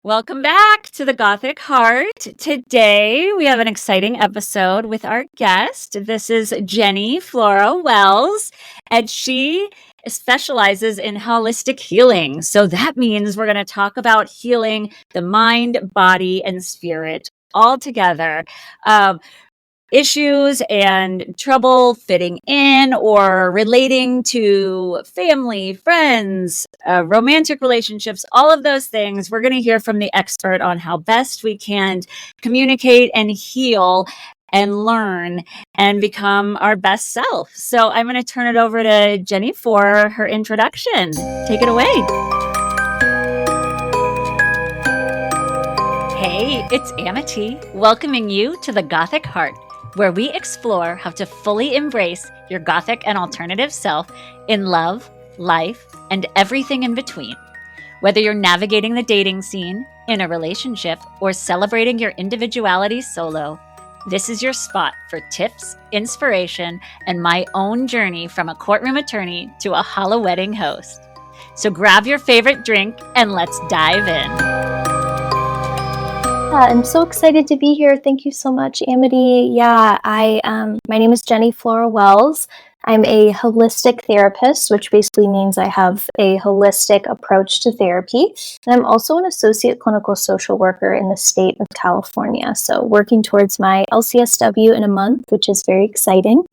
Welcome back to the Gothic Heart. Today we have an exciting episode with our guest. This is Jenny Flora Wells, and she specializes in holistic healing. So that means we're going to talk about healing the mind, body, and spirit all together. Issues and trouble fitting in or relating to family, friends, romantic relationships, all of those things. We're going to hear from the expert on how best we can communicate and heal and learn and become our best self. So I'm going to turn it over to Jenny for her introduction. Take it away. Hey, it's Amity, welcoming you to the Gothic Heart, where we explore how to fully embrace your Gothic and alternative self in love, life, and everything in between. Whether you're navigating the dating scene, in a relationship, or celebrating your individuality solo, this is your spot for tips, inspiration, and my own journey from a courtroom attorney to a hollow wedding host. So grab your favorite drink and let's dive in. I'm so excited to be here. Thank you so much, Amity. My name is Jenny Flora Wells. I'm a holistic therapist, which basically means I have a holistic approach to therapy. And I'm also an associate clinical social worker in the state of California. So working towards my LCSW in a month, which is very exciting.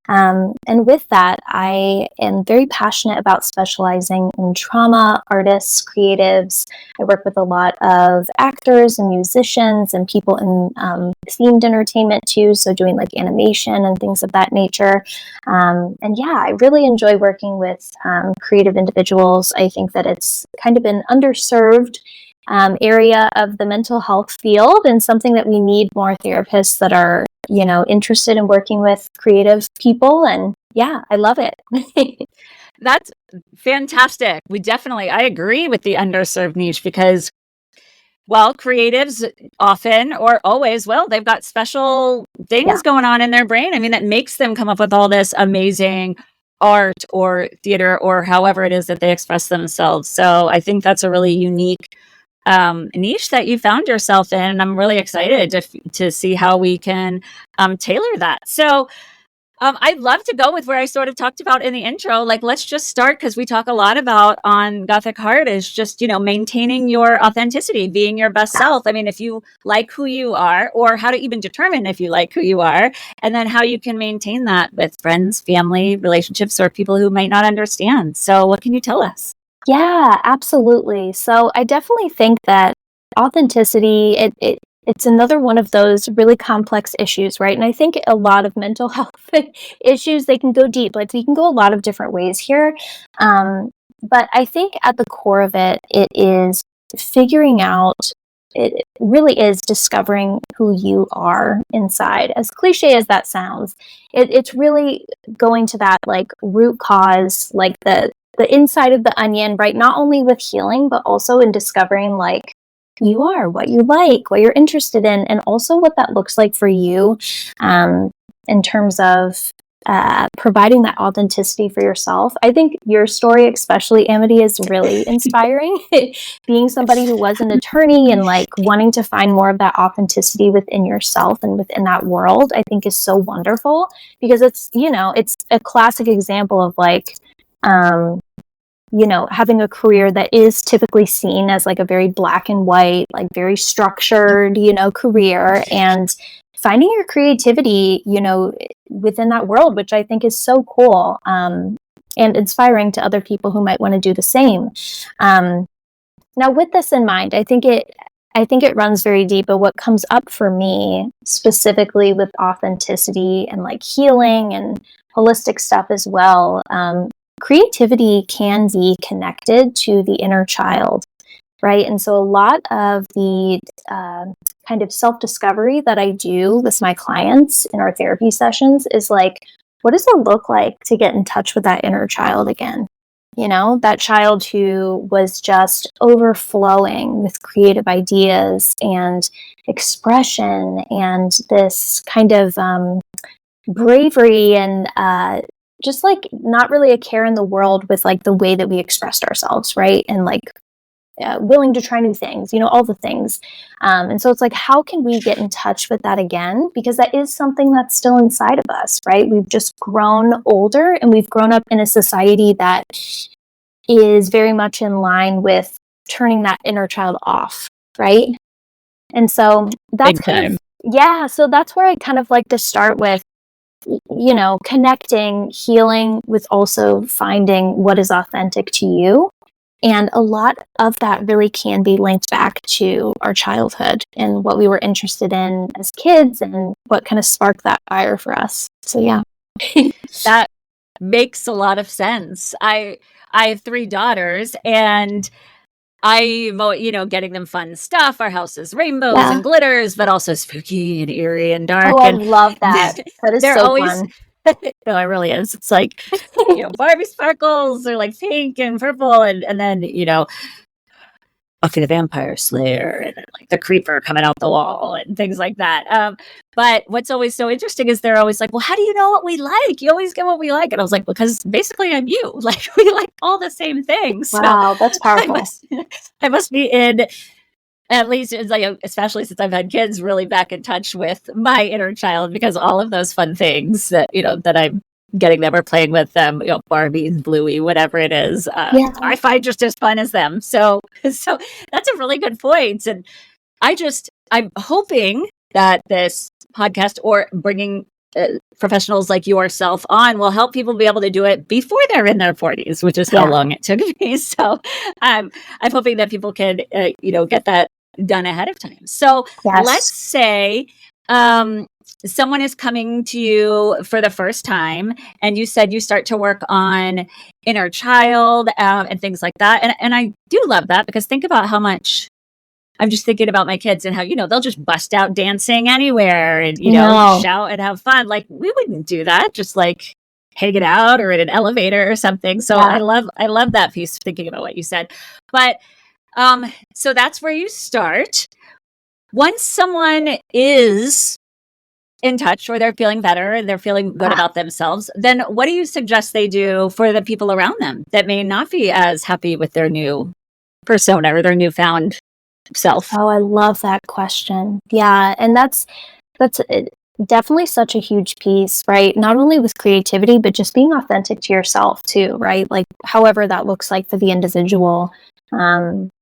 And with that, I am very passionate about specializing in trauma, artists, creatives. I work with a lot of actors and musicians and people in themed entertainment too, so doing like animation and things of that nature. I really enjoy working with creative individuals. I think that it's kind of an underserved area of the mental health field and something that we need more therapists that are, interested in working with creative people. And yeah, I love it. That's fantastic. I agree with the underserved niche because, well, creatives often or always, they've got special things going on in their brain. I mean, that makes them come up with all this amazing art or theater or however it is that they express themselves. So I think that's a really unique niche that you found yourself in. And I'm really excited to see how we can tailor that. So I'd love to go with where I sort of talked about in the intro. Like, let's just start because we talk a lot about on Gothic Heart is just, maintaining your authenticity, being your best self. I mean, if you like who you are, or how to even determine if you like who you are, and then how you can maintain that with friends, family, relationships, or people who might not understand. So what can you tell us? Yeah, absolutely. So I definitely think that authenticity, it's another one of those really complex issues, right? And I think a lot of mental health issues, they can go deep. Like, we can go a lot of different ways here. But I think at the core of it, it is figuring out, it really is discovering who you are inside. As cliche as that sounds, it's really going to that like root cause, like the inside of the onion, right? Not only with healing, but also in discovering like who you are, what you like, what you're interested in, and also what that looks like for you in terms of providing that authenticity for yourself. I think your story, especially Amity, is really inspiring. Being somebody who was an attorney and like wanting to find more of that authenticity within yourself and within that world, I think is so wonderful because it's a classic example of like, having a career that is typically seen as like a very black and white, like very structured, career, and finding your creativity, within that world, which I think is so cool, and inspiring to other people who might want to do the same. Now, with this in mind, I think it runs very deep, but what comes up for me specifically with authenticity and like healing and holistic stuff as well, creativity can be connected to the inner child, right? And so a lot of the kind of self-discovery that I do with my clients in our therapy sessions is like, what does it look like to get in touch with that inner child again? That child who was just overflowing with creative ideas and expression and this kind of bravery and just like not really a care in the world with like the way that we expressed ourselves, right? And like willing to try new things, all the things. And so it's like, how can we get in touch with that again? Because that is something that's still inside of us, right? We've just grown older, and we've grown up in a society that is very much in line with turning that inner child off, right? And so that's so that's where I kind of like to start with, connecting, healing, with also finding what is authentic to you. And a lot of that really can be linked back to our childhood and what we were interested in as kids and what kind of sparked that fire for us. So, yeah. That makes a lot of sense. I have 3 daughters, and I'm, getting them fun stuff. Our house is rainbows and glitters, but also spooky and eerie and dark. Oh, I love that. That is they're so always fun. No, it really is. It's like, Barbie sparkles are like pink and purple, and then, Buffy the Vampire Slayer, and then, like, the creeper coming out the wall and things like that. But what's always so interesting is they're always like, well, how do you know what we like? You always get what we like. And I was like, because basically I'm you. Like, we like all the same things. Wow, that's powerful. I must be in, at least, it's like, especially since I've had kids, really back in touch with my inner child, because all of those fun things that, that I'm getting them or playing with them, Barbies, Bluey, whatever it is, I find just as fun as them. So that's a really good point. And I'm hoping that this podcast, or bringing professionals like yourself on, will help people be able to do it before they're in their 40s, which is how long it took me. So I'm hoping that people can, get that done ahead of time. So let's say someone is coming to you for the first time, and you said you start to work on inner child and things like that. And I do love that, because think about how much I'm just thinking about my kids and how, they'll just bust out dancing anywhere and, shout and have fun. Like, we wouldn't do that, just like hanging out or in an elevator or something. So I love that piece, thinking about what you said. But so that's where you start. Once someone is in touch, or they're feeling better and they're feeling good about themselves, then what do you suggest they do for the people around them that may not be as happy with their new persona or their newfound self? Oh, I love that question. Yeah, and that's definitely such a huge piece, right? Not only with creativity, but just being authentic to yourself too, right? Like, however that looks like for the individual.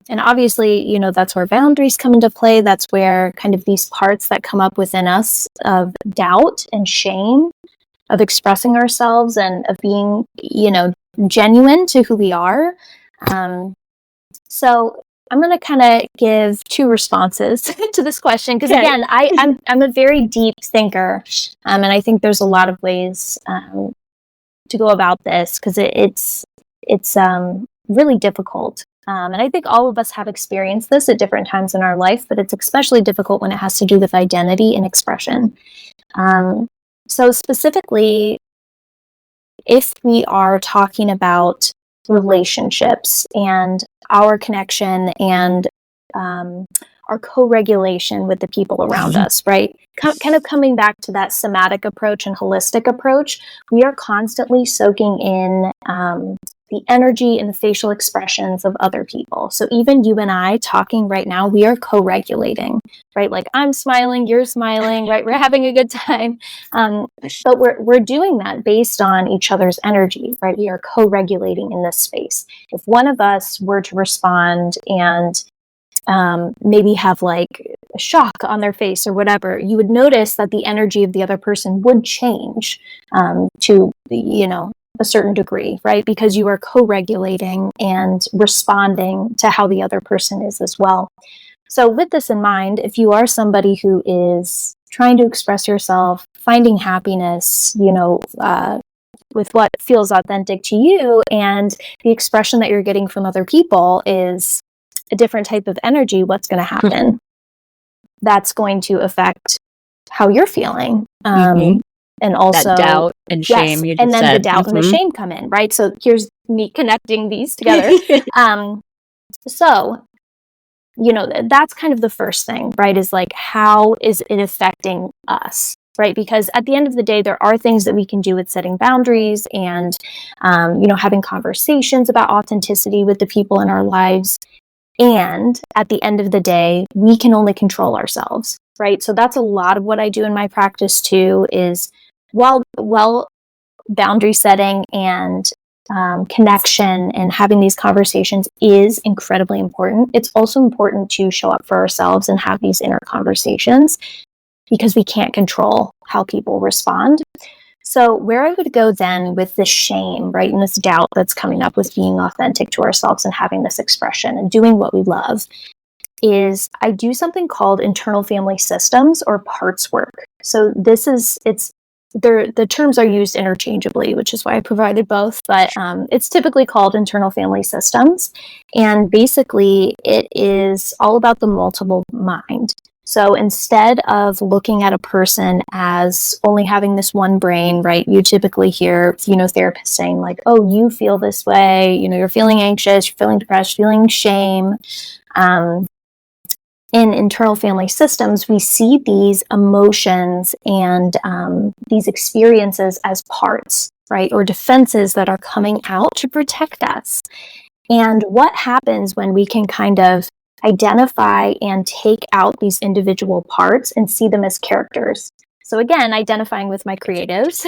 And obviously, that's where boundaries come into play. That's where kind of these parts that come up within us of doubt and shame, of expressing ourselves and of being, genuine to who we are. So I'm going to kind of give 2 responses to this question, because again, I'm a very deep thinker, and I think there's a lot of ways to go about this, because it's really difficult. And I think all of us have experienced this at different times in our life, but it's especially difficult when it has to do with identity and expression. So specifically, if we are talking about relationships and our connection and our co-regulation with the people around us, right? Kind of coming back to that somatic approach and holistic approach, we are constantly soaking in the energy and the facial expressions of other people. So even you and I talking right now, we are co-regulating, right? Like, I'm smiling, you're smiling, right? We're having a good time. But we're doing that based on each other's energy, right? We are co-regulating in this space. If one of us were to respond and maybe have like a shock on their face or whatever, you would notice that the energy of the other person would change to, a certain degree, right? Because you are co-regulating and responding to how the other person is as well. So with this in mind, if you are somebody who is trying to express yourself, finding happiness, with what feels authentic to you, and the expression that you're getting from other people is a different type of energy, what's going to happen? That's going to affect how you're feeling. And also that doubt and shame. Yes, and then the doubt and the shame come in, right? So here's me connecting these together. So, that's kind of the first thing, right? Is like, how is it affecting us, right? Because at the end of the day, there are things that we can do with setting boundaries and, having conversations about authenticity with the people in our lives. And at the end of the day, we can only control ourselves, right? So that's a lot of what I do in my practice too, is while boundary setting and connection and having these conversations is incredibly important. It's also important to show up for ourselves and have these inner conversations, because we can't control how people respond. So where I would go then with this shame, right, and this doubt that's coming up with being authentic to ourselves and having this expression and doing what we love, is I do something called internal family systems or parts work. So the terms are used interchangeably, which is why I provided both, but it's typically called internal family systems. And basically, it is all about the multiple mind. So instead of looking at a person as only having this one brain, right, you typically hear, therapists saying like, oh, you feel this way, you're feeling anxious, you're feeling depressed, feeling shame. In internal family systems, we see these emotions and these experiences as parts, right, or defenses that are coming out to protect us. And what happens when we can kind of identify and take out these individual parts and see them as characters? So again, identifying with my creatives,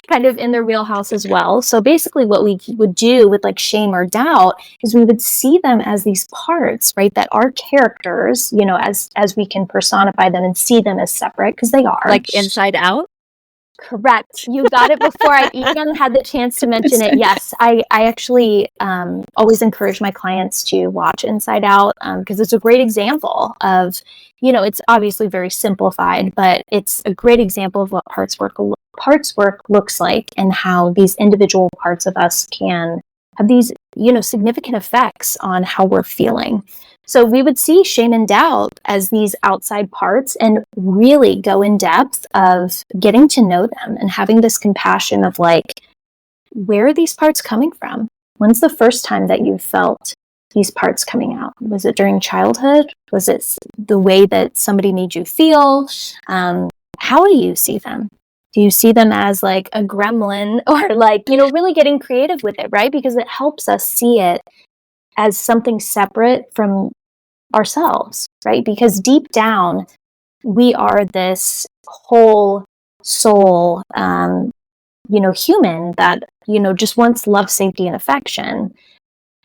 kind of in their wheelhouse as well. So basically what we would do with like shame or doubt is we would see them as these parts, right, that are characters, as we can personify them and see them as separate, because they are. Like Inside Out? Correct. You got it before I even had the chance to mention it. Yes, I actually always encourage my clients to watch Inside Out, because it's a great example of, it's obviously very simplified, but it's a great example of what parts work looks like, and how these individual parts of us can have these, significant effects on how we're feeling. So we would see shame and doubt as these outside parts and really go in depth of getting to know them and having this compassion of like, where are these parts coming from? When's the first time that you felt these parts coming out? Was it during childhood? Was it the way that somebody made you feel? How do you see them? Do you see them as like a gremlin, or like, really getting creative with it, right? Because it helps us see it as something separate from ourselves, right? Because deep down, we are this whole soul, human that, just wants love, safety, and affection.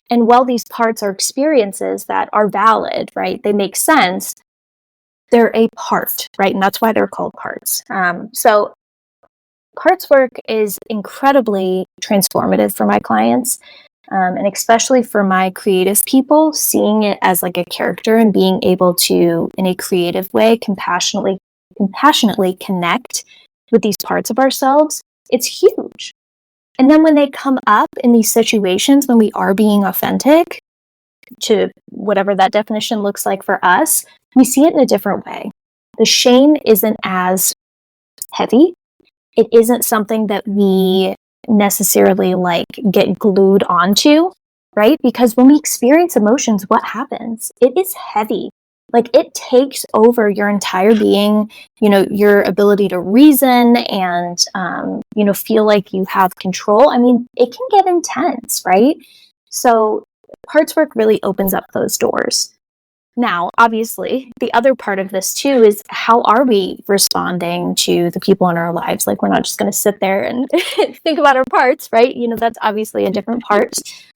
And while these parts are experiences that are valid, right? They make sense. They're a part, right? And that's why they're called parts. So parts work is incredibly transformative for my clients. And especially for my creative people, seeing it as like a character and being able to, in a creative way, compassionately connect with these parts of ourselves, it's huge. And then when they come up in these situations, when we are being authentic to whatever that definition looks like for us, we see it in a different way. The shame isn't as heavy. It isn't something that we necessarily like get glued onto, right? Because when we experience emotions, what happens? It is heavy. Like it takes over your entire being, your ability to reason and, feel like you have control. I mean, it can get intense, right? So parts work really opens up those doors. Now, obviously, the other part of this too is, how are we responding to the people in our lives? Like, we're not just going to sit there and think about our parts, right? That's obviously a different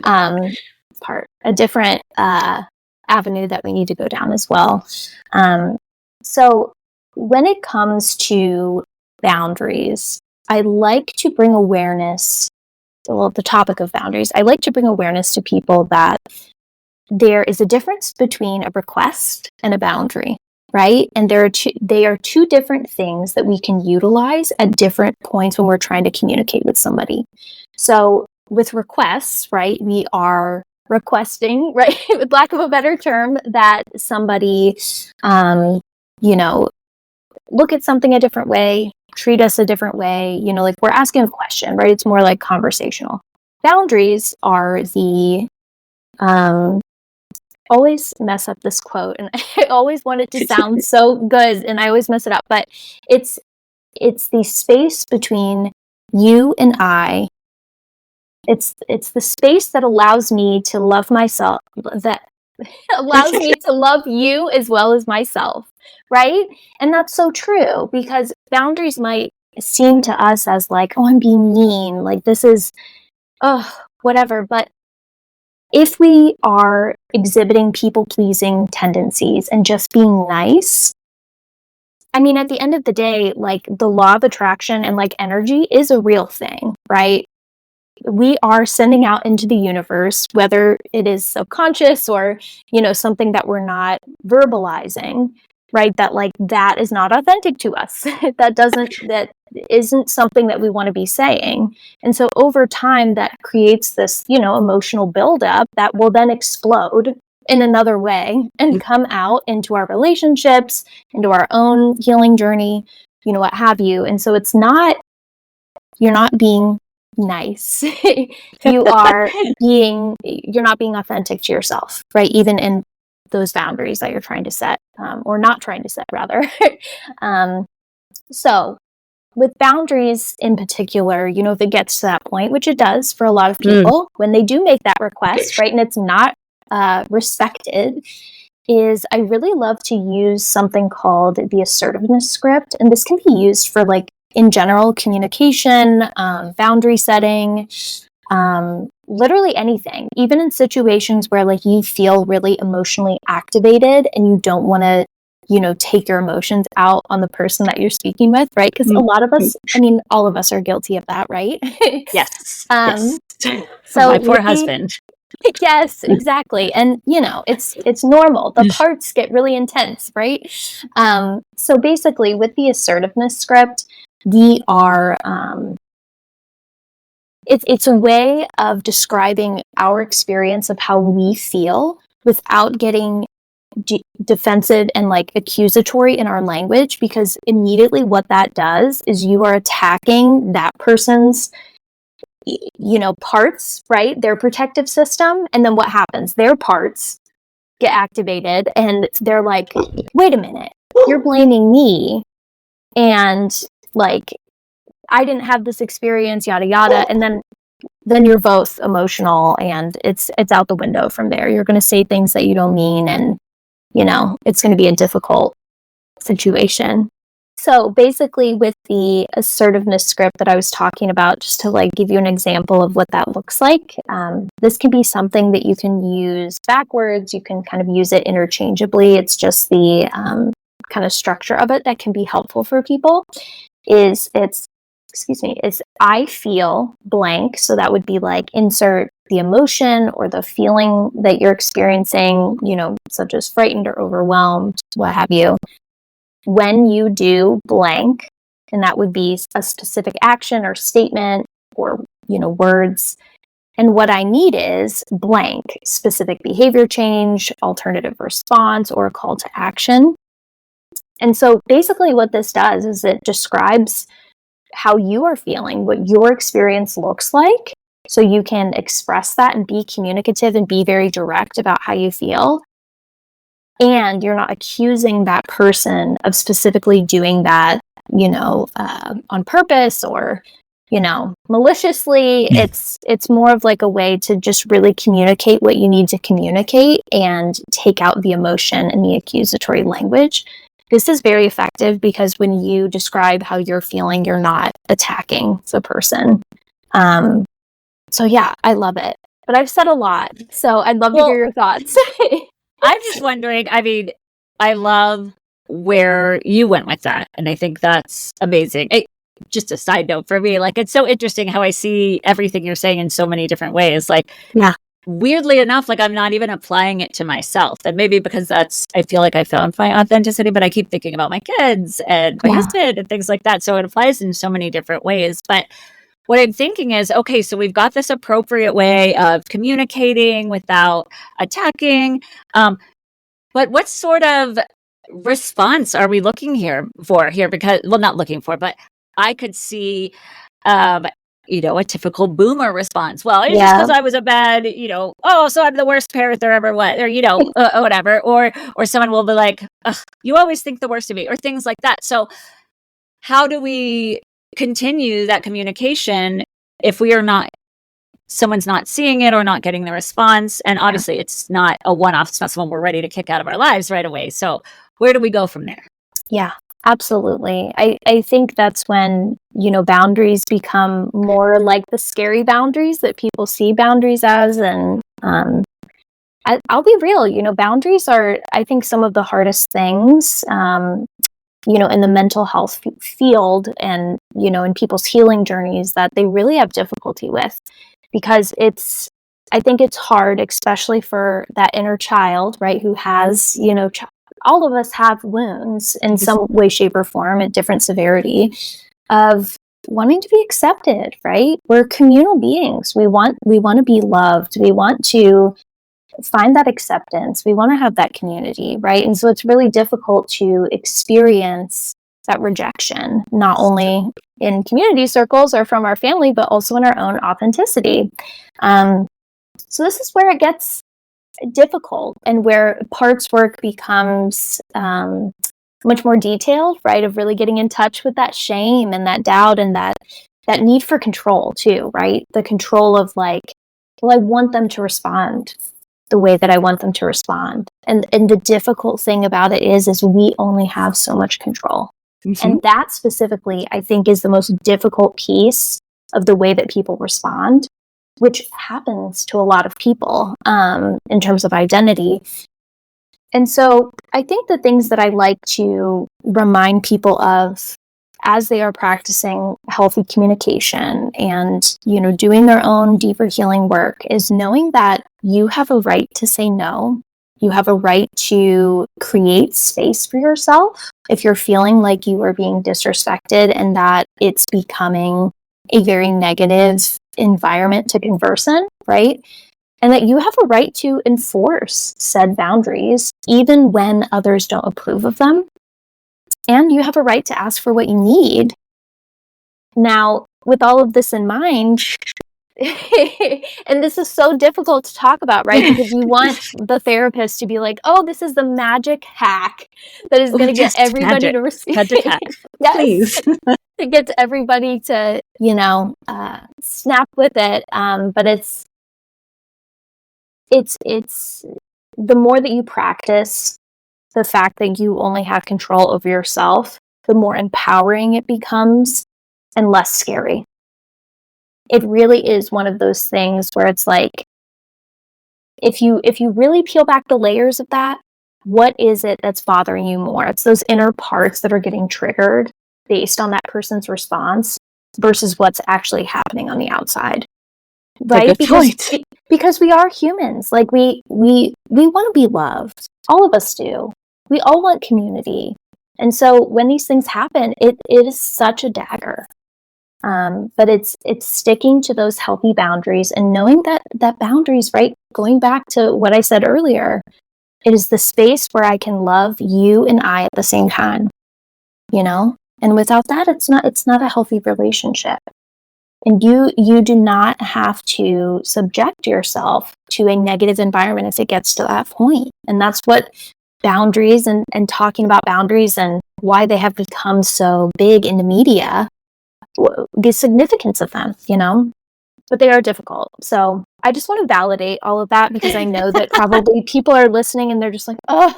a different avenue that we need to go down as well. So when it comes to boundaries, I like to bring awareness, the topic of boundaries, I like to bring awareness to people that there is a difference between a request and a boundary, right? And they are two different things that we can utilize at different points when we're trying to communicate with somebody. So with requests, right, we are requesting, right, with lack of a better term, that somebody, look at something a different way, treat us a different way, like we're asking a question, right? It's more like conversational. Boundaries are the, always mess up this quote, and I always want it to sound so good, and I always mess it up, but it's the space between you and I. It's the space that allows me to love myself, that allows me to love you as well as myself, right? And that's so true, because boundaries might seem to us as like, oh, I'm being mean, like this is, oh, whatever. But if we are exhibiting people pleasing tendencies and just being nice, I mean, at the end of the day, like the law of attraction and like energy is a real thing, right? We are sending out into the universe, whether it is subconscious or, something that we're not verbalizing, right? That like that is not authentic to us. That isn't something that we want to be saying. And so over time, that creates this, emotional buildup that will then explode in another way and come out into our relationships, into our own healing journey, what have you. And so you're not being nice. You're not being authentic to yourself, right? Even in those boundaries that you're trying to set, or not trying to set, rather. So with boundaries in particular, if it gets to that point, which it does for a lot of people, when they do make that request, right, and it's not respected, is I really love to use something called the assertiveness script. And this can be used for like in general communication, boundary setting, literally anything, even in situations where like you feel really emotionally activated and you don't want to, take your emotions out on the person that you're speaking with, right? Because a lot of us, I mean, all of us are guilty of that, right? Yes. So my poor husband. Yes, exactly. And it's normal. The parts get really intense, right? So basically with the assertiveness script, we are it's a way of describing our experience of how we feel without getting defensive and like accusatory in our language, because immediately what that does is you are attacking that person's parts, right? Their protective system. And then what happens? Their parts get activated and they're like, wait a minute, you're blaming me. And like, I didn't have this experience, yada, yada. And then you're both emotional and it's out the window from there. You're going to say things that you don't mean. And, it's going to be a difficult situation. So basically with the assertiveness script that I was talking about, just to like give you an example of what that looks like, this can be something that you can use backwards. You can kind of use it interchangeably. It's just the kind of structure of it that can be helpful for people. Is I feel blank. So that would be like insert the emotion or the feeling that you're experiencing, such as frightened or overwhelmed, what have you. When you do blank, and that would be a specific action or statement or, words. And what I need is blank, specific behavior change, alternative response, or a call to action. And so basically what this does is it describes how you are feeling, what your experience looks like, so you can express that and be communicative and be very direct about how you feel. And you're not accusing that person of specifically doing that, on purpose or, maliciously. It's more of like a way to just really communicate what you need to communicate and take out the emotion and the accusatory language. This is very effective because when you describe how you're feeling, you're not attacking the person. So yeah, I love it. But I've said a lot, so I'd love to hear your thoughts. I'm just wondering, I mean, I love where you went with that. And I think that's amazing. Just a side note for me, like, it's so interesting how I see everything you're saying in so many different ways. Like, Yeah. Weirdly enough, like I'm not even applying it to myself. And maybe because I feel like I found my authenticity, but I keep thinking about my kids and my husband and things like that. So it applies in so many different ways. But what I'm thinking is, okay, so we've got this appropriate way of communicating without attacking. But what sort of response are we looking for here? Because, well, not looking for, but I could see, um, a typical boomer response. Well, it's just because I was a bad, so I'm the worst parent there ever was, or, whatever. Or someone will be like, ugh, you always think the worst of me, or things like that. So how do we continue that communication if we are not someone's not seeing it or not getting the response. And Yeah. obviously it's not a one-off. It's not someone we're ready to kick out of our lives right away. So where do we go from there? Yeah, absolutely. I think that's when, boundaries become more like the scary boundaries that people see boundaries as. And I'll be real, boundaries are, I think, some of the hardest things, in the mental health field and, in people's healing journeys that they really have difficulty with, because I think it's hard, especially for that inner child, right, who has, all of us have wounds in some way, shape, or form at different severity of wanting to be accepted, right? We're communal beings. We want to be loved. We want to find that acceptance. We want to have that community, right? And so it's really difficult to experience that rejection, not only in community circles or from our family, but also in our own authenticity. So this is where it gets difficult, and where parts work becomes much more detailed, right? Of really getting in touch with that shame and that doubt and that need for control too, right? The control of like, well, I want them to respond the way that I want them to respond. And the difficult thing about it is we only have so much control. Mm-hmm. And that specifically, I think, is the most difficult piece of the way that people respond, which happens to a lot of people in terms of identity. And so I think the things that I like to remind people of as they are practicing healthy communication and, doing their own deeper healing work is knowing that you have a right to say no. You have a right to create space for yourself if you're feeling like you are being disrespected and that it's becoming a very negative environment to converse in, right? And that you have a right to enforce said boundaries even when others don't approve of them. And you have a right to ask for what you need. Now, with all of this in mind, and this is so difficult to talk about, right? Because you want the therapist to be like, oh, this is the magic hack that is going to get everybody to receive. Magic hack. Yes. Please. To get everybody to, snap with it. But it's the more that you practice the fact that you only have control over yourself, the more empowering it becomes and less scary. It really is one of those things where it's like, if you really peel back the layers of that, what is it that's bothering you more? It's those inner parts that are getting triggered based on that person's response versus what's actually happening on the outside. Right? Because we are humans. Like we want to be loved. All of us do. We all want community. And so when these things happen, it is such a dagger. But it's sticking to those healthy boundaries and knowing that boundaries, right? Going back to what I said earlier, it is the space where I can love you and I at the same time, And without that, it's not a healthy relationship. And you do not have to subject yourself to a negative environment if it gets to that point. And that's what boundaries and talking about boundaries and why they have become so big in the media, the significance of them, but they are difficult. So I just want to validate all of that because I know that probably people are listening and they're just like, oh,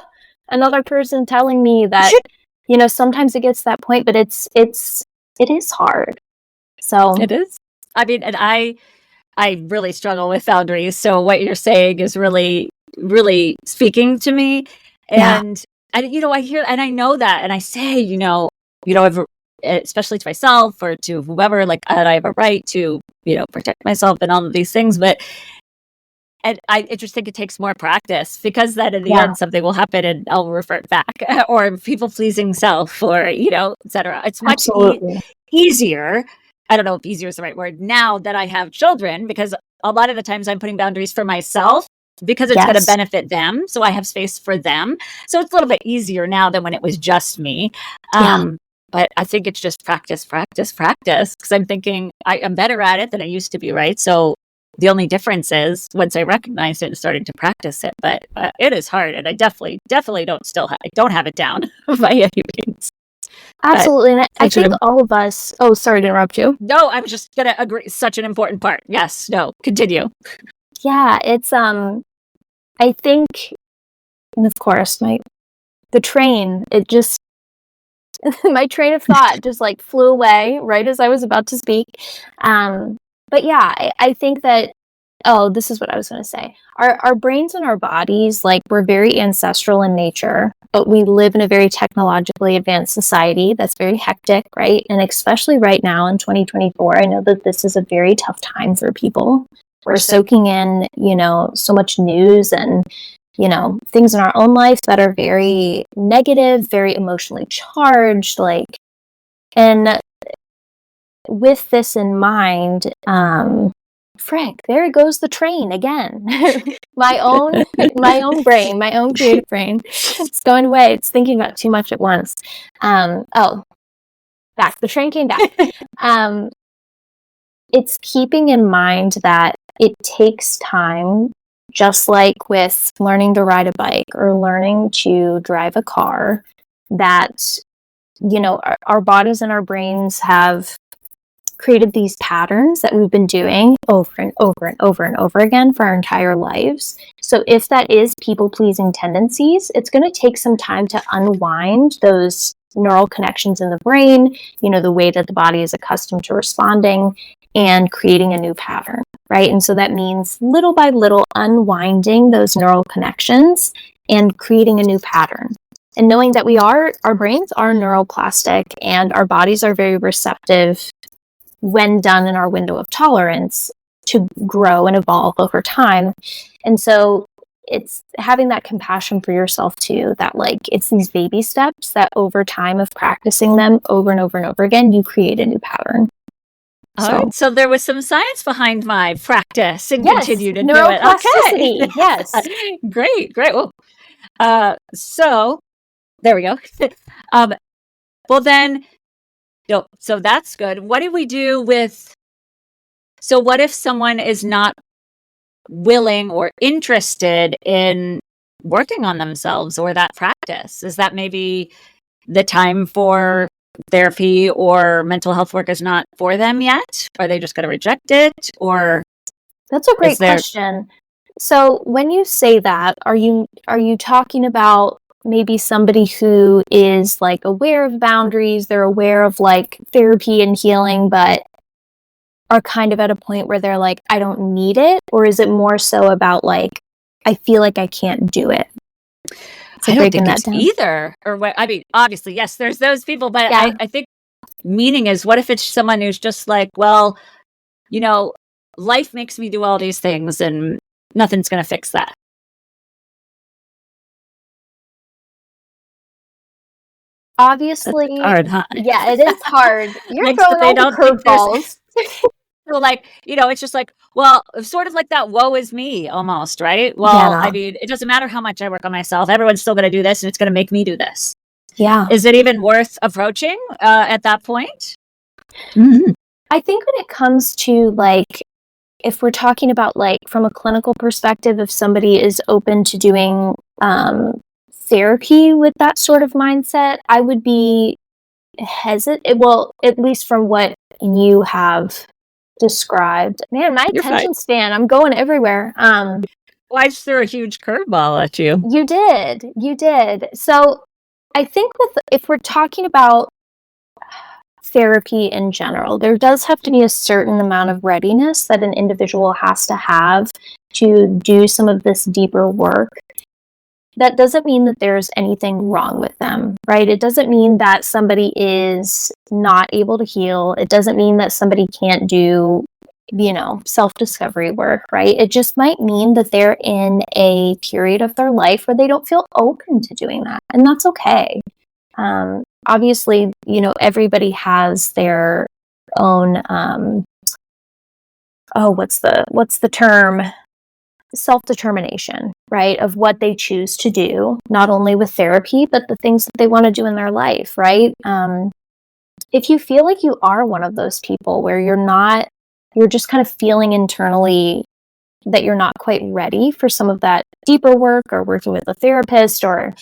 another person telling me that, sometimes it gets to that point, but it is hard. So it is. I mean, and I really struggle with boundaries. So what you're saying is really, really speaking to me. And, I hear, and I know that, and I say, especially to myself or to whoever, like, and I have a right to, protect myself and all of these things. And I just think it takes more practice because then in the end, something will happen and I'll revert back or people pleasing self or, et cetera. It's much easier. I don't know if easier is the right word now that I have children, because a lot of the times I'm putting boundaries for myself because it's going to benefit them. So I have space for them. So it's a little bit easier now than when it was just me. But I think it's just practice, because I'm thinking I'm better at it than I used to be, right? So the only difference is once I recognized it and started to practice it, but it is hard. And I definitely don't I don't have it down by any means. Absolutely. And I Such an think all of us, oh, sorry to interrupt you. No, I'm just gonna agree. Such an important part. Yes. No. Continue. Yeah, it's I think, and of course, the train, it just my train of thought just like flew away right as I was about to speak. But yeah, I think that, oh, this is what I was going to say. Our brains and our bodies, like, we're very ancestral in nature, but we live in a very technologically advanced society that's very hectic, right? And especially right now in 2024, I know that this is a very tough time for people. We're soaking in, so much news and, things in our own life that are very negative, very emotionally charged, like, and with this in mind, Frank, there goes the train again. my own brain, my own creative brain. It's going away. It's thinking about too much at once. Back. The train came back. It's keeping in mind that it takes time, just like with learning to ride a bike or learning to drive a car, that, our bodies and our brains have created these patterns that we've been doing over and over and over and over again for our entire lives. So if that is people-pleasing tendencies, it's going to take some time to unwind those neural connections in the brain, the way that the body is accustomed to responding, and creating a new pattern, right? And so that means little by little unwinding those neural connections and creating a new pattern. And knowing that our brains are neuroplastic and our bodies are very receptive when done in our window of tolerance to grow and evolve over time. And so it's having that compassion for yourself too, that like it's these baby steps that over time of practicing them over and over and over again, you create a new pattern. All right. So there was some science behind my practice and continue to do it. Neuroplasticity. Okay. Yes. Great. Well, so there we go. Well then, so that's good. What do we do what if someone is not willing or interested in working on themselves or that practice? Is that maybe the time for therapy or mental health work is not for them yet? Are they just going to reject it? Or that's a great question. So when you say that, are you talking about maybe somebody who is like aware of boundaries, they're aware of like therapy and healing, but are kind of at a point where they're like, I don't need it? Or is it more so about like, I feel like I can't do it? So I don't think it's either. Or what? I mean, obviously, yes, there's those people, but yeah. I think meaning is, what if it's someone who's just like, well, life makes me do all these things and nothing's going to fix that. Obviously, that's hard, huh? Yeah, it is hard. You're throwing all the curveballs. So like, it's just like, well, sort of like that woe is me almost, right? Well, I mean, it doesn't matter how much I work on myself. Everyone's still going to do this and it's going to make me do this. Yeah. Is it even worth approaching at that point? Mm-hmm. I think when it comes to like, if we're talking about like from a clinical perspective, if somebody is open to doing therapy with that sort of mindset, I would be hesitant. Well, at least from what you have described. Man, my attention span, I'm going everywhere. Well, I just threw a huge curveball at you. You did. So I think if we're talking about therapy in general, there does have to be a certain amount of readiness that an individual has to have to do some of this deeper work. That doesn't mean that there's anything wrong with them, right? It doesn't mean that somebody is not able to heal. It doesn't mean that somebody can't do, self-discovery work, right? It just might mean that they're in a period of their life where they don't feel open to doing that. And that's okay. Obviously, everybody has their own, what's the term? Self-determination, right? Of what they choose to do, not only with therapy, but the things that they want to do in their life, right? If you feel like you are one of those people where you're just kind of feeling internally that you're not quite ready for some of that deeper work or working with a therapist or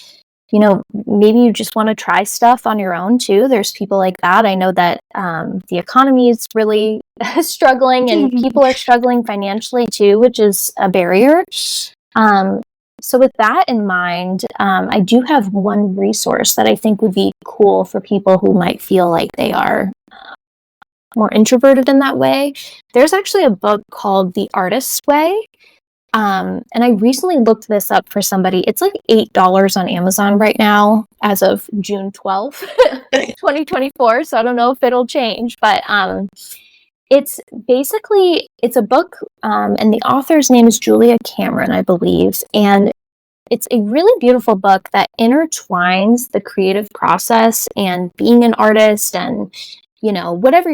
maybe you just want to try stuff on your own too. There's people like that. I know that the economy is really struggling, and people are struggling financially too, which is a barrier. So with that in mind, I do have one resource that I think would be cool for people who might feel like they are more introverted in that way. There's actually a book called The Artist's Way. And I recently looked this up for somebody. It's like $8 on Amazon right now as of June 12th, 2024. So I don't know if it'll change, but it's a book, and the author's name is Julia Cameron, I believe. And it's a really beautiful book that intertwines the creative process and being an artist, and, whatever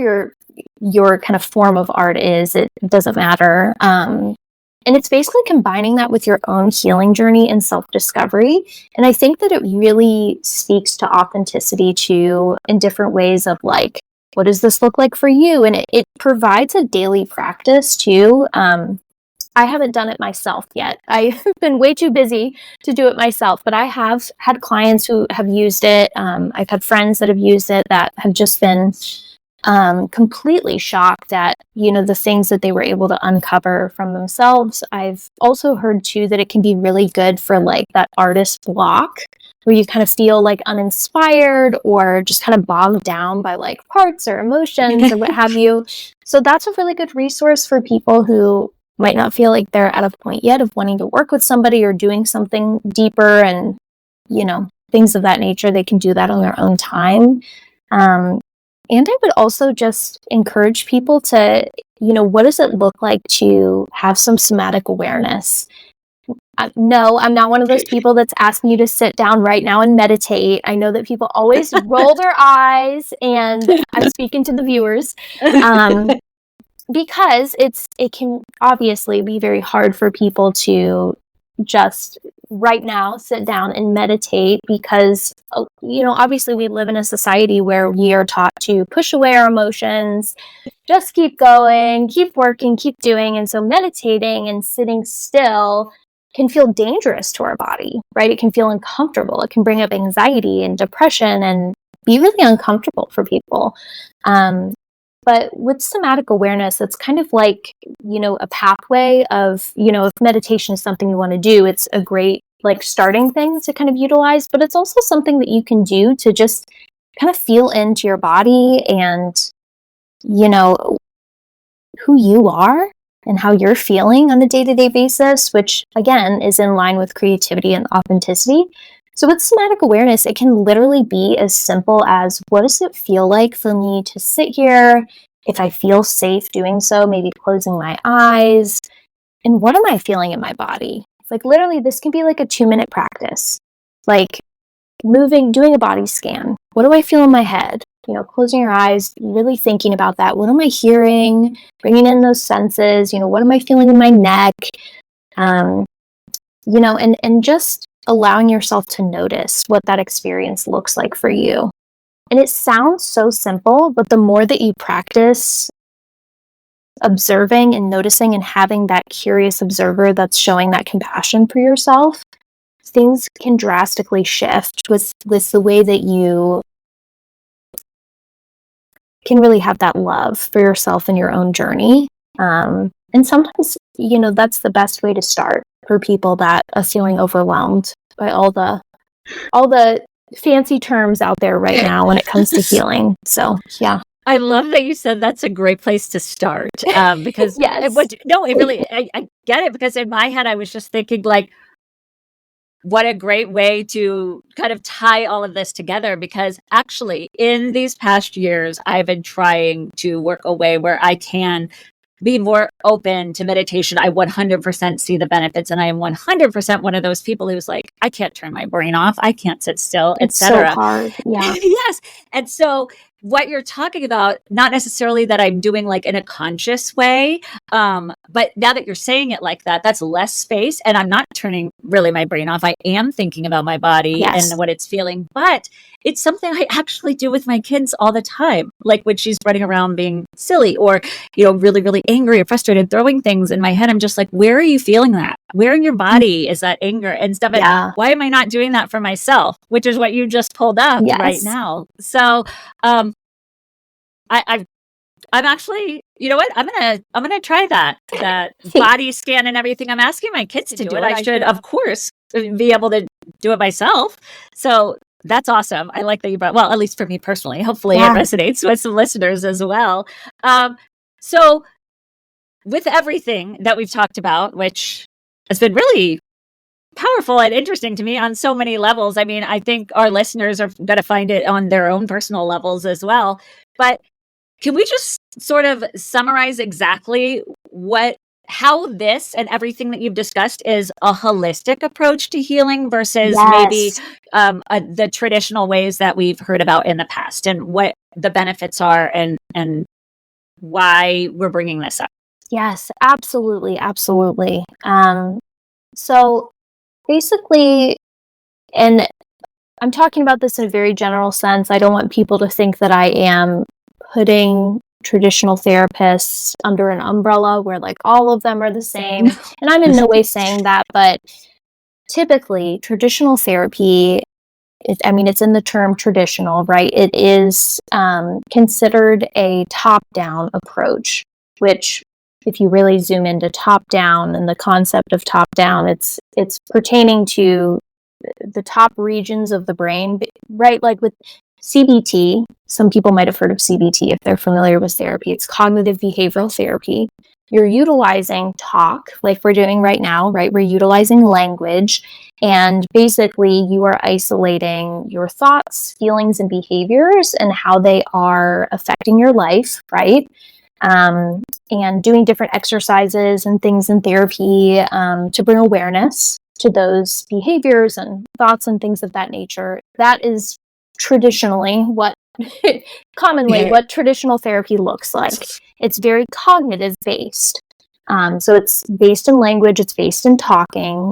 your kind of form of art is, it doesn't matter. And it's basically combining that with your own healing journey and self-discovery. And I think that it really speaks to authenticity too, in different ways of like, what does this look like for you? And it provides a daily practice too. I haven't done it myself yet. I've been way too busy to do it myself, but I have had clients who have used it. I've had friends that have used it that have just been completely shocked at, the things that they were able to uncover from themselves. I've also heard too that it can be really good for like that artist block where you kind of feel like uninspired or just kind of bogged down by like parts or emotions or what have you. So that's a really good resource for people who might not feel like they're at a point yet of wanting to work with somebody or doing something deeper and, things of that nature. They can do that on their own time. And I would also just encourage people to, what does it look like to have some somatic awareness? No, I'm not one of those people that's asking you to sit down right now and meditate. I know that people always roll their eyes, and I'm speaking to the viewers, because it can obviously be very hard for people to just right now sit down and meditate because, obviously we live in a society where we are taught to push away our emotions, just keep going, keep working, keep doing. And so meditating and sitting still can feel dangerous to our body, right? It can feel uncomfortable. It can bring up anxiety and depression and be really uncomfortable for people. But with somatic awareness, it's kind of like, a pathway of, if meditation is something you want to do, it's a great like starting thing to kind of utilize, but it's also something that you can do to just kind of feel into your body and, who you are and how you're feeling on a day-to-day basis, which again is in line with creativity and authenticity. So with somatic awareness, it can literally be as simple as, what does it feel like for me to sit here? If I feel safe doing so, maybe closing my eyes. And what am I feeling in my body? Like literally, this can be like a 2-minute practice. Like doing a body scan. What do I feel in my head? Closing your eyes, really thinking about that. What am I hearing? Bringing in those senses. What am I feeling in my neck? And just allowing yourself to notice what that experience looks like for you. And it sounds so simple, but the more that you practice observing and noticing and having that curious observer that's showing that compassion for yourself, things can drastically shift with the way that you can really have that love for yourself and your own journey. And sometimes, that's the best way to start for people that are feeling overwhelmed by all the fancy terms out there right now when it comes to healing. So, yeah. I love that you said that's a great place to start, because yes. I get it, because in my head, I was just thinking like, what a great way to kind of tie all of this together, because actually in these past years, I've been trying to work a way where I can be more open to meditation. I 100% see the benefits, and I am 100% one of those people who's like, I can't turn my brain off, I can't sit still, etc. So hard. Yeah. Yes. And so what you're talking about, not necessarily that I'm doing like in a conscious way, But now that you're saying it like that, that's less space. And I'm not turning really my brain off. I am thinking about my body and Yes. what it's feeling. But it's something I actually do with my kids all the time. Like when she's running around being silly or, really, really angry or frustrated, throwing things in my head. I'm just like, where are you feeling that? Where in your body is that anger and stuff? And Yeah. why am I not doing that for myself? Which is what you just pulled up right Yes. now. So, I I'm actually, you know what? I'm gonna try that body scan and everything. I'm asking my kids to do it. I should, of course, be able to do it myself. So that's awesome. I like that you brought. Well, at least for me personally. Hopefully, it Yeah. resonates with some listeners as well. So with everything that we've talked about, which has been really powerful and interesting to me on so many levels. I mean, I think our listeners are going to find it on their own personal levels as well. But can we just sort of summarize exactly how this and everything that you've discussed is a holistic approach to healing versus maybe Yes. the traditional ways that we've heard about in the past, and what the benefits are, and why we're bringing this up? Yes, absolutely, absolutely. So basically, and I'm talking about this in a very general sense. I don't want people to think that I am putting traditional therapists under an umbrella where like all of them are the same. And I'm in no way saying that, but typically traditional therapy, I mean, it's in the term traditional, right? It is considered a top-down approach, which if you really zoom into top-down and the concept of top-down, it's pertaining to the top regions of the brain, right? Like with CBT, some people might have heard of CBT if they're familiar with therapy. It's cognitive behavioral therapy. You're utilizing talk, like we're doing right now, right? We're utilizing language, and basically you are isolating your thoughts, feelings, and behaviors and how they are affecting your life, right? And doing different exercises and things in therapy to bring awareness to those behaviors and thoughts and things of that nature. That is traditionally commonly what traditional therapy looks like. It's very cognitive based. So it's based in language, it's based in talking.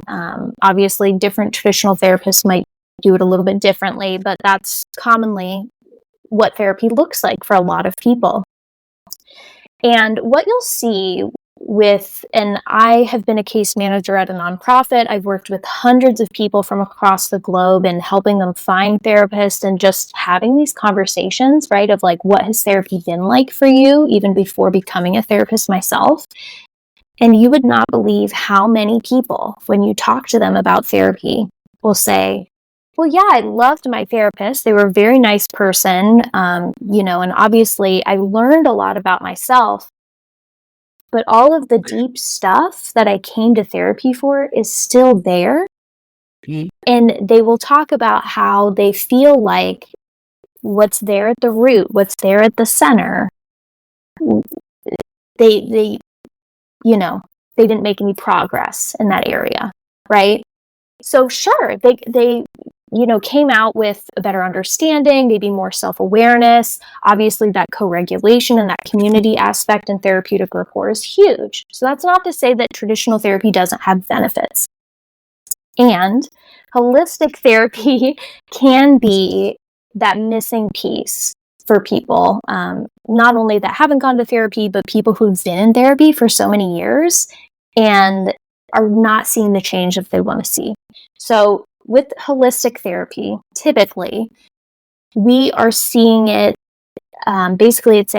Obviously, different traditional therapists might do it a little bit differently, but that's commonly what therapy looks like for a lot of people. And what you'll see and I have been a case manager at a nonprofit. I've worked with hundreds of people from across the globe and helping them find therapists and just having these conversations, right? Of like, what has therapy been like for you, even before becoming a therapist myself? And you would not believe how many people, when you talk to them about therapy, will say, well, yeah, I loved my therapist. They were a very nice person, and obviously I learned a lot about myself. But all of the deep stuff that I came to therapy for is still there. And they will talk about how they feel like what's there at the root, what's there at the center, they they didn't make any progress in that area, right? So sure, they came out with a better understanding, maybe more self-awareness. Obviously, that co-regulation and that community aspect in therapeutic rapport is huge. So that's not to say that traditional therapy doesn't have benefits. And holistic therapy can be that missing piece for people, not only that haven't gone to therapy, but people who've been in therapy for so many years and are not seeing the change that they want to see. So with holistic therapy, typically, we are seeing it, basically it's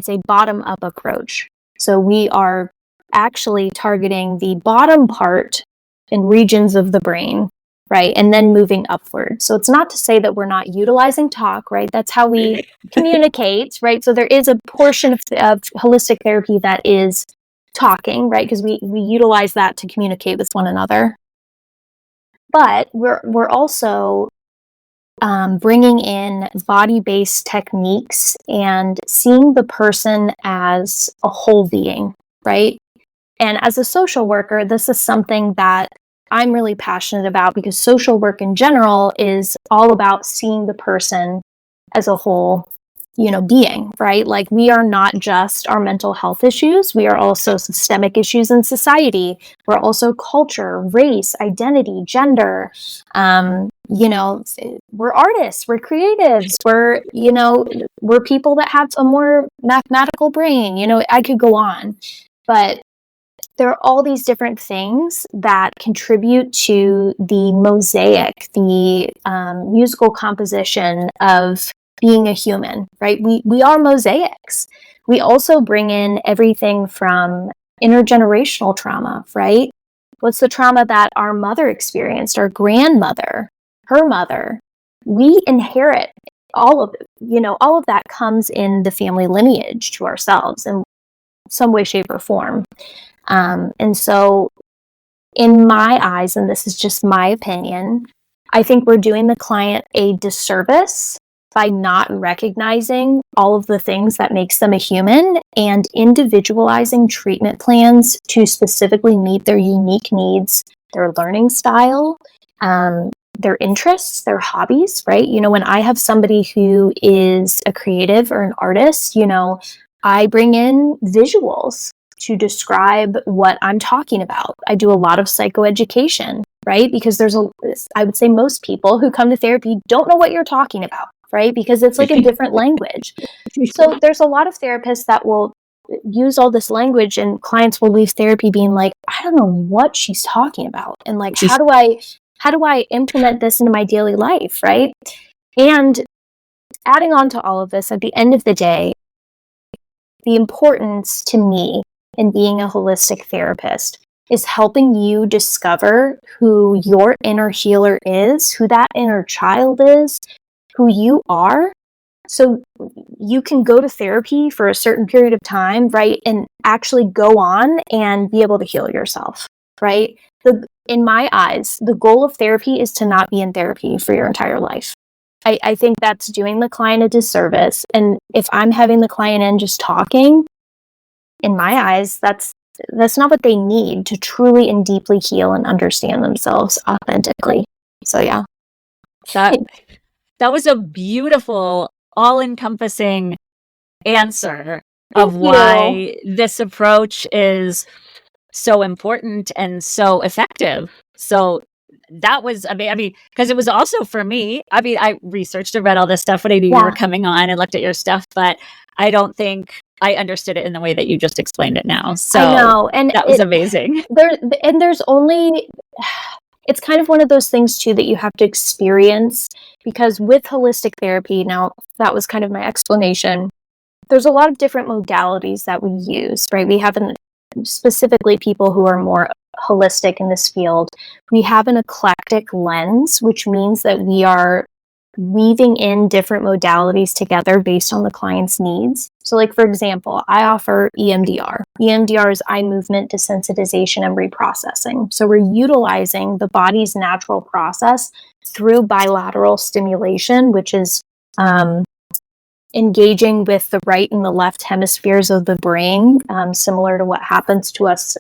a bottom-up approach. So we are actually targeting the bottom part in regions of the brain, right? And then moving upward. So it's not to say that we're not utilizing talk, right? That's how we communicate, right? So there is a portion of holistic therapy that is talking, right? Because we utilize that to communicate with one another. But we're also bringing in body-based techniques and seeing the person as a whole being, right? And as a social worker, this is something that I'm really passionate about because social work in general is all about seeing the person as a whole being, right? Like, we are not just our mental health issues. We are also systemic issues in society. We're also culture, race, identity, gender. We're artists, we're creatives, we're people that have a more mathematical brain. I could go on, but there are all these different things that contribute to the mosaic, the musical composition of being a human, right? We are mosaics. We also bring in everything from intergenerational trauma, right? What's the trauma that our mother experienced, our grandmother, her mother? We inherit all of it. All of that comes in the family lineage to ourselves in some way, shape, or form. And so, in my eyes, and this is just my opinion, I think we're doing the client a disservice by not recognizing all of the things that makes them a human and individualizing treatment plans to specifically meet their unique needs, their learning style, their interests, their hobbies, right? When I have somebody who is a creative or an artist, I bring in visuals to describe what I'm talking about. I do a lot of psychoeducation, right? Because I would say most people who come to therapy don't know what you're talking about, right? Because it's like a different language. So there's a lot of therapists that will use all this language, and clients will leave therapy being like, I don't know what she's talking about. And like, how do I implement this into my daily life, right? And adding on to all of this, at the end of the day, the importance to me in being a holistic therapist is helping you discover who your inner healer is, who that inner child is, who you are, so you can go to therapy for a certain period of time, right, and actually go on and be able to heal yourself, right? In my eyes, the goal of therapy is to not be in therapy for your entire life. I think that's doing the client a disservice. And if I'm having the client in just talking, in my eyes, that's not what they need to truly and deeply heal and understand themselves authentically. So yeah. That was a beautiful, all-encompassing answer of Thank why this approach is so important and so effective. So that was, I mean, because it was also for me, I researched and read all this stuff when I knew you were coming on and looked at your stuff, but I don't think I understood it in the way that you just explained it now. So I know. And that was amazing. There's only, it's kind of one of those things too that you have to experience, because with holistic therapy, now that was kind of my explanation, there's a lot of different modalities that we use, right? We have specifically people who are more holistic in this field. We have an eclectic lens, which means that we are weaving in different modalities together based on the client's needs. So like, for example, I offer EMDR. EMDR is eye movement desensitization and reprocessing. So we're utilizing the body's natural process through bilateral stimulation, which is engaging with the right and the left hemispheres of the brain, similar to what happens to us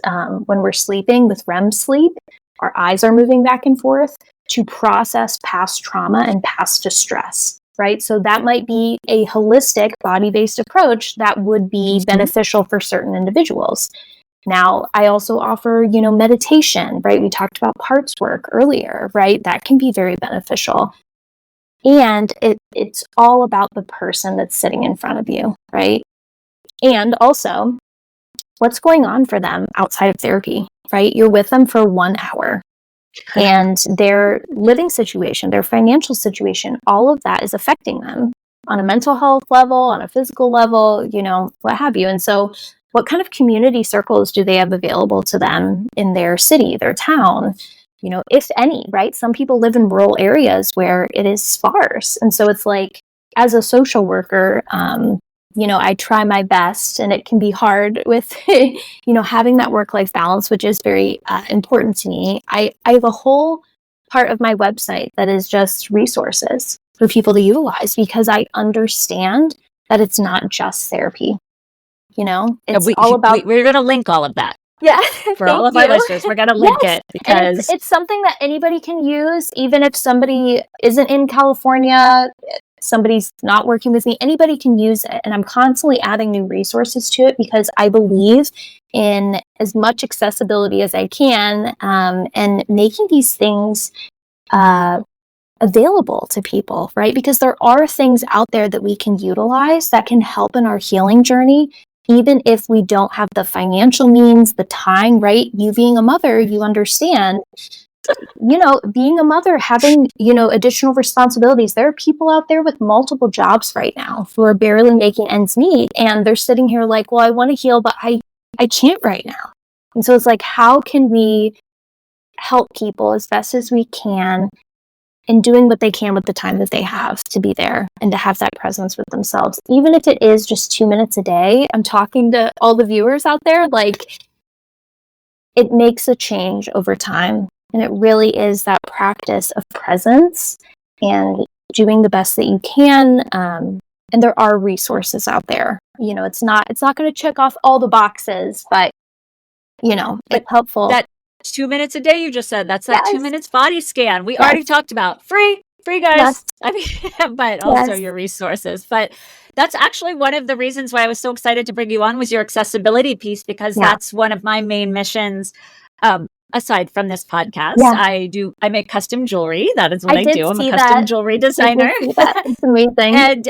when we're sleeping with REM sleep. Our eyes are moving back and forth to process past trauma and past distress, right? So that might be a holistic body-based approach that would be beneficial for certain individuals. Now, I also offer, meditation, right? We talked about parts work earlier, right? That can be very beneficial. And it's all about the person that's sitting in front of you, right? And also, what's going on for them outside of therapy, right? You're with them for 1 hour. And their living situation, their financial situation, all of that is affecting them on a mental health level, on a physical level, what have you. And so what kind of community circles do they have available to them in their city, their town, if any, right? Some people live in rural areas where it is sparse. And so it's like, as a social worker, I try my best, and it can be hard with, having that work-life balance, which is very important to me. I have a whole part of my website that is just resources for people to utilize, because I understand that it's not just therapy. It's all about. We're going to link all of that. Yeah, for all of our listeners, we're going to link it, because it's something that anybody can use, even if somebody isn't in California. somebody's not working with me, anybody can use it. And I'm constantly adding new resources to it because I believe in as much accessibility as I can, and making these things available to people, right? Because there are things out there that we can utilize that can help in our healing journey, even if we don't have the financial means, the time, right? You being a mother, you understand, being a mother, having, additional responsibilities. There are people out there with multiple jobs right now who are barely making ends meet. And they're sitting here like, well, I want to heal, but I can't right now. And so it's like, how can we help people as best as we can in doing what they can with the time that they have to be there and to have that presence with themselves, even if it is just 2 minutes a day. I'm talking to all the viewers out there, like, it makes a change over time. And it really is that practice of presence and doing the best that you can. And there are resources out there. It's not going to check off all the boxes, but it's helpful. That 2 minutes a day you just said, that's that Yes. 2 minutes body scan we already talked about. Free guys. Yes. I mean, but also your resources. But that's actually one of the reasons why I was so excited to bring you on, was your accessibility piece, because that's one of my main missions. Aside from this podcast, I make custom jewelry. That is what I do. I'm a custom jewelry designer. It's amazing. And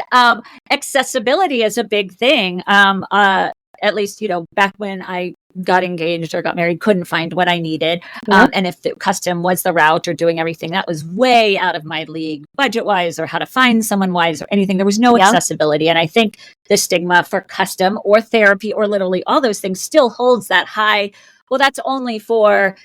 accessibility is a big thing. At least, back when I got engaged or got married, couldn't find what I needed. And if the custom was the route or doing everything, that was way out of my league, budget wise, or how to find someone wise or anything. There was no accessibility. And I think the stigma for custom or therapy or literally all those things still holds that high. Well, that's only for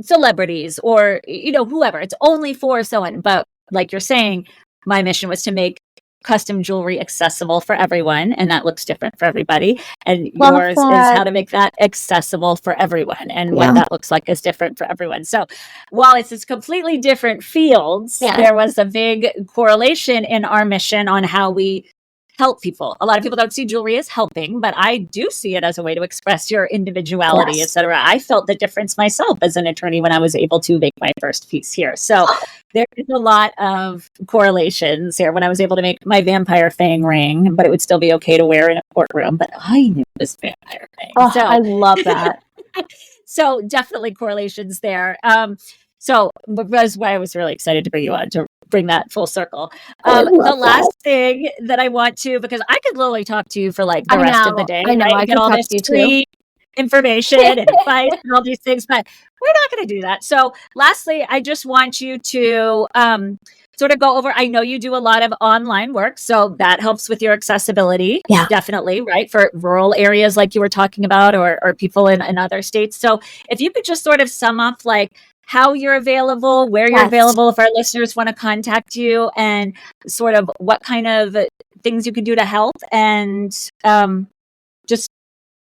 celebrities or, whoever. It's only for someone. But like you're saying, my mission was to make custom jewelry accessible for everyone, and that looks different for everybody. And yours is how to make that accessible for everyone, and what that looks like is different for everyone. So while it's completely different fields, there was a big correlation in our mission on how we help people. A lot of people don't see jewelry as helping, but I do see it as a way to express your individuality, etc. I felt the difference myself as an attorney when I was able to make my first piece here. So there is a lot of correlations here. When I was able to make my vampire fang ring, but it would still be okay to wear in a courtroom, but I knew it was vampire fang. Oh, so I love that. So definitely correlations there. So that's why I was really excited to bring you on, to bring that full circle. The last thing that I want to, because I could literally talk to you for like the rest of the day. I know. Right? I get all this free information and advice and all these things, but we're not going to do that. So lastly, I just want you to sort of go over, I know you do a lot of online work, so that helps with your accessibility. Definitely, right? For rural areas like you were talking about, or people in other states. So if you could just sort of sum up like how you're available, where you're available, if our listeners want to contact you, and sort of what kind of things you can do to help, and just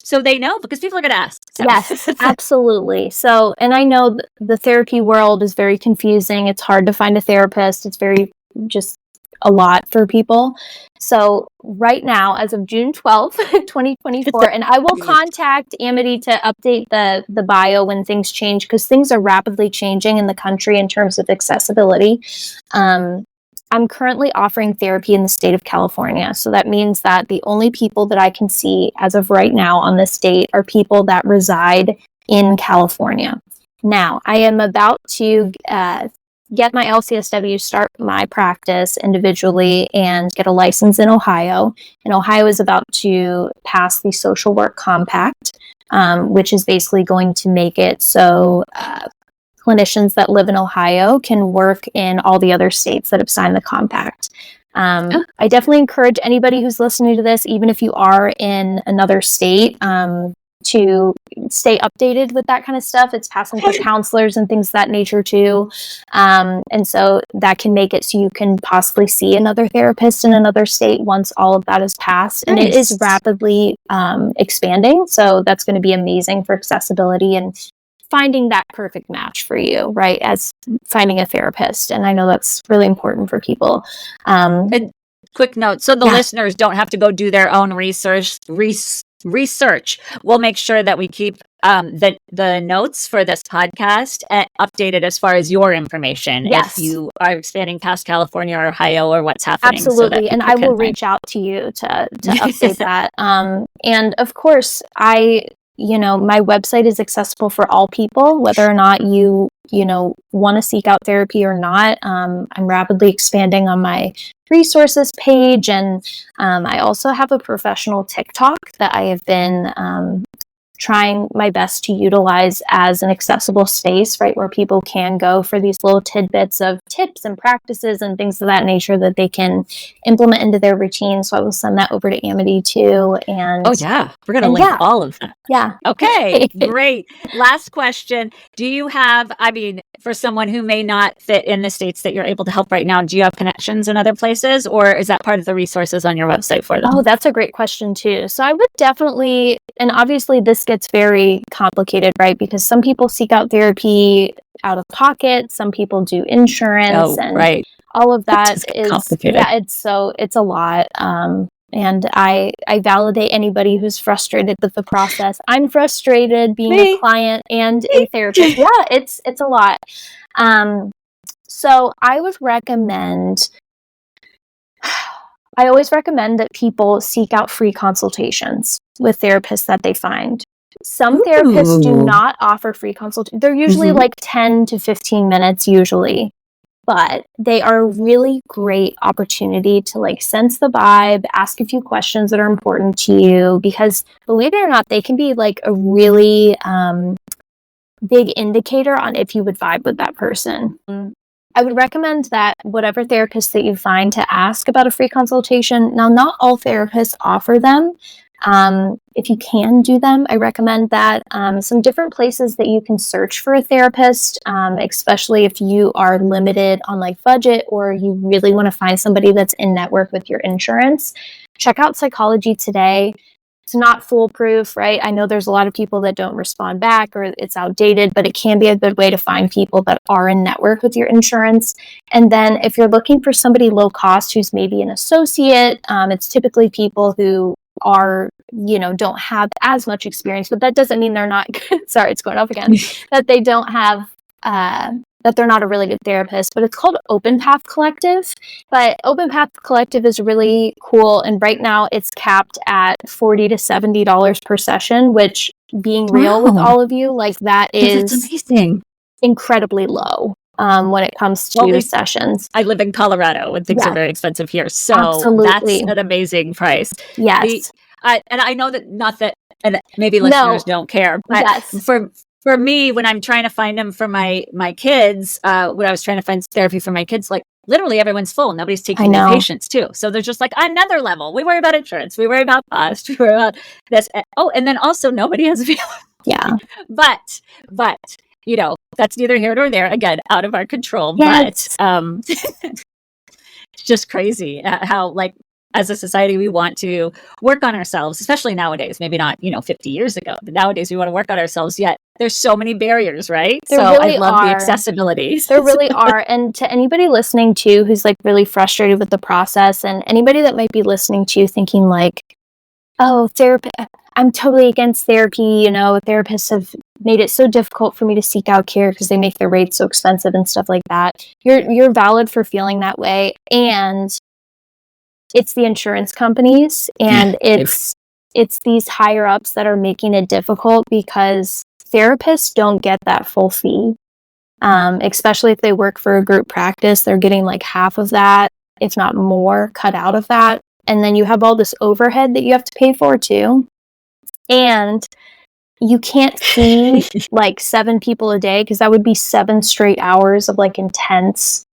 so they know, because people are going to ask. So. Yes, absolutely. So, and I know the therapy world is very confusing. It's hard to find a therapist. It's very just a lot for people. So right now, as of June 12th, 2024, and I will contact Amity to update the bio when things change, because things are rapidly changing in the country in terms of accessibility. I'm currently offering therapy in the state of California. So that means that the only people that I can see as of right now on this date are people that reside in California. Now, I am about to get my LCSW, start my practice individually, and get a license in Ohio. And Ohio is about to pass the Social Work Compact, which is basically going to make it so clinicians that live in Ohio can work in all the other states that have signed the compact. I definitely encourage anybody who's listening to this, even if you are in another state, to stay updated with that kind of stuff. It's passing for counselors and things of that nature too. And so that can make it so you can possibly see another therapist in another state once all of that is passed. And it is rapidly expanding. So that's going to be amazing for accessibility and finding that perfect match for you, right? As finding a therapist. And I know that's really important for people. And quick note, so the listeners don't have to go do their own research research. We'll make sure that we keep the notes for this podcast updated as far as your information. Yes. If you are expanding past California or Ohio or what's happening. Absolutely. So and I will reach out to you to update that. And of course, my website is accessible for all people, whether or not you want to seek out therapy or not. I'm rapidly expanding on my resources page. And I also have a professional TikTok that I have been trying my best to utilize as an accessible space, right, where people can go for these little tidbits of tips and practices and things of that nature that they can implement into their routine. So I will send that over to Amity too. And oh yeah, we're going to link all of that. Yeah. Okay, great. Last question. Do you have, I mean, for someone who may not fit in the states that you're able to help right now, do you have connections in other places, or is that part of the resources on your website for them? Oh, that's a great question too. So I would definitely, and obviously this gets very complicated, right? Because some people seek out therapy out of pocket, some people do insurance, and right. all of that is complicated. Yeah, it's a lot. And I validate anybody who's frustrated with the process. I'm frustrated being a client and a therapist. Yeah, it's a lot. So I would recommend, I always recommend that people seek out free consultations with therapists that they find. Some therapists do not offer free consultations. They're usually like 10 to 15 minutes usually. But they are a really great opportunity to like sense the vibe, ask a few questions that are important to you, because believe it or not, they can be like a really big indicator on if you would vibe with that person. I would recommend that whatever therapist that you find to ask about a free consultation. Now, not all therapists offer them. If you can do them, I recommend that. Some different places that you can search for a therapist, especially if you are limited on like budget or you really want to find somebody that's in network with your insurance. Check out Psychology Today. It's not foolproof, right? I know there's a lot of people that don't respond back or it's outdated, but it can be a good way to find people that are in network with your insurance. And then if you're looking for somebody low cost who's maybe an associate, it's typically people who are, don't have as much experience, but that doesn't mean they're not, sorry, it's going off again, that they don't have, that they're not a really good therapist, but it's called Open Path Collective. But Open Path Collective is really cool. And right now it's capped at $40 to $70 per session, which being real with all of you, like that is amazing, incredibly low. When it comes to sessions. I live in Colorado and things are very expensive here. So absolutely. That's an amazing price. Yes. And I know that and maybe listeners don't care, but for me, when I'm trying to find them for my kids, when I was trying to find therapy for my kids, like literally everyone's full. Nobody's taking new patients too. So there's just like another level. We worry about insurance. We worry about cost. We worry about this. Oh, and then also nobody has a Yeah. But that's neither here nor there. Again, out of our control. Yes. But it's just crazy how, like, as a society, we want to work on ourselves, especially nowadays. Maybe not, 50 years ago, but nowadays we want to work on ourselves. Yet there's so many barriers, right? There so really I love are. the accessibility. There really are. And to anybody listening too, who's like really frustrated with the process, and anybody that might be listening to you thinking like, oh, therapy, I'm totally against therapy. Therapists have made it so difficult for me to seek out care because they make their rates so expensive and stuff like that. You're valid for feeling that way. And it's the insurance companies and it's these higher ups that are making it difficult because therapists don't get that full fee. Especially if they work for a group practice, they're getting like half of that, if not more, cut out of that. And then you have all this overhead that you have to pay for too. And you can't see like 7 people a day because that would be 7 straight hours of like intense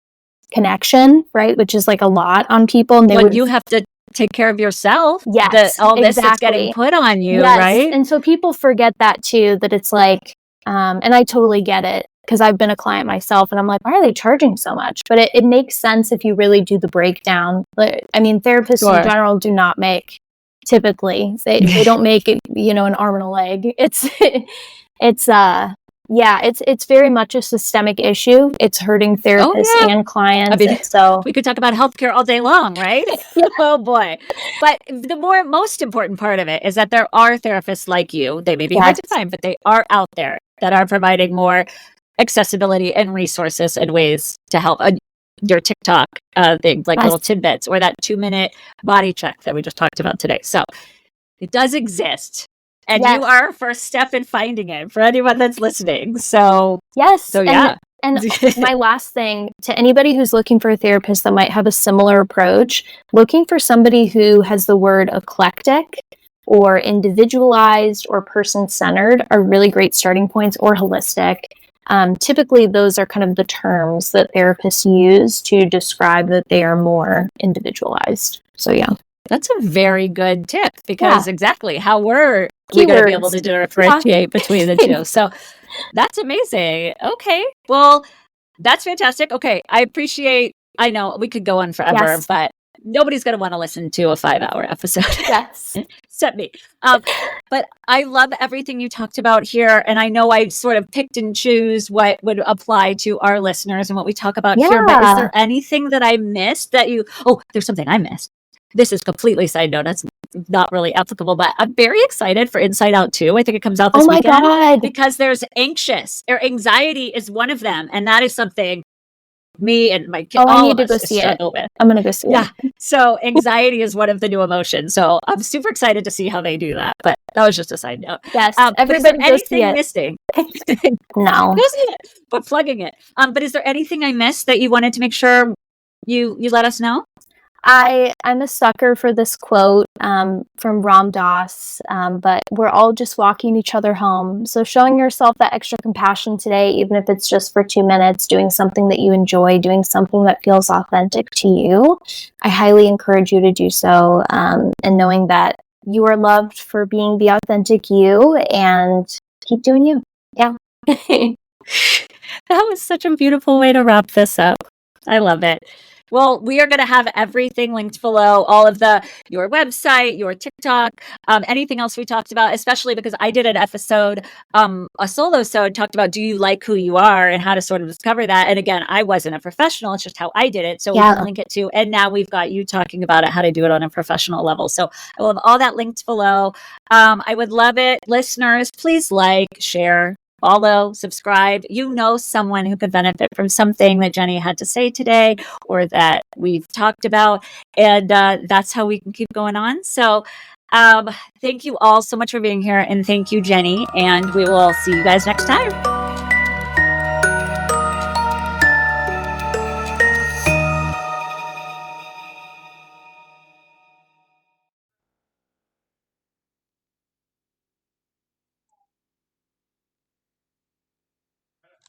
connection, right? Which is like a lot on people. And you have to take care of yourself. Yes, all this is getting put on you, yes. Right? And so people forget that too, that it's like, and I totally get it because I've been a client myself and I'm like, why are they charging so much? But it makes sense if you really do the breakdown. I mean, therapists in general do not make, typically, they don't make it, an arm and a leg. It's Yeah, it's very much a systemic issue. It's hurting therapists and clients. I mean, so we could talk about healthcare all day long, right? yeah. Oh boy. But the most important part of it is that there are therapists like you. They may be hard to Yes. find, but they are out there that are providing more accessibility and resources and ways to help. Your TikTok things like little tidbits, or that 2-minute body check that we just talked about today. So it does exist. And you are first step in finding it for anyone that's listening. So yeah. And my last thing, to anybody who's looking for a therapist that might have a similar approach, looking for somebody who has the word eclectic or individualized or person-centered are really great starting points, or holistic. Typically, those are kind of the terms that therapists use to describe that they are more individualized. So yeah. That's a very good tip, because exactly how we're going to be able to differentiate between the two. So that's amazing. Okay. Well, that's fantastic. Okay. I know we could go on forever, but nobody's going to want to listen to a 5-hour episode. Yes. Except me. But I love everything you talked about here. And I know I sort of picked and choose what would apply to our listeners and what we talk about here. But is there anything that I missed there's something I missed. This is completely side note. That's not really applicable, but I'm very excited for Inside Out 2. I think it comes out this weekend. God. Because there's anxiety is one of them. And that is something me and my kid, I need to go see it. I'm going to go see it. So anxiety is one of the new emotions. So I'm super excited to see how they do that. But that was just a side note. Yes. Everybody go see it. Missing? No. Go see it, but plugging it. But is there anything I missed that you wanted to make sure you let us know? I'm a sucker for this quote from Ram Dass, but we're all just walking each other home. So showing yourself that extra compassion today, even if it's just for 2 minutes, doing something that you enjoy, doing something that feels authentic to you, I highly encourage you to do so. And knowing that you are loved for being the authentic you, and keep doing you. Yeah. That was such a beautiful way to wrap this up. I love it. Well, we are going to have everything linked below, all of your website, your TikTok, anything else we talked about, especially because I did an episode, a solo episode, talked about, do you like who you are, and how to sort of discover that. And again, I wasn't a professional. It's just how I did it. So we can link it to, and now we've got you talking about it, how to do it on a professional level. So I will have all that linked below. I would love it. Listeners, please like, share, follow, subscribe. You know someone who could benefit from something that Jenny had to say today, or that we've talked about. And that's how we can keep going on. So thank you all so much for being here. And thank you, Jenny. And we will see you guys next time.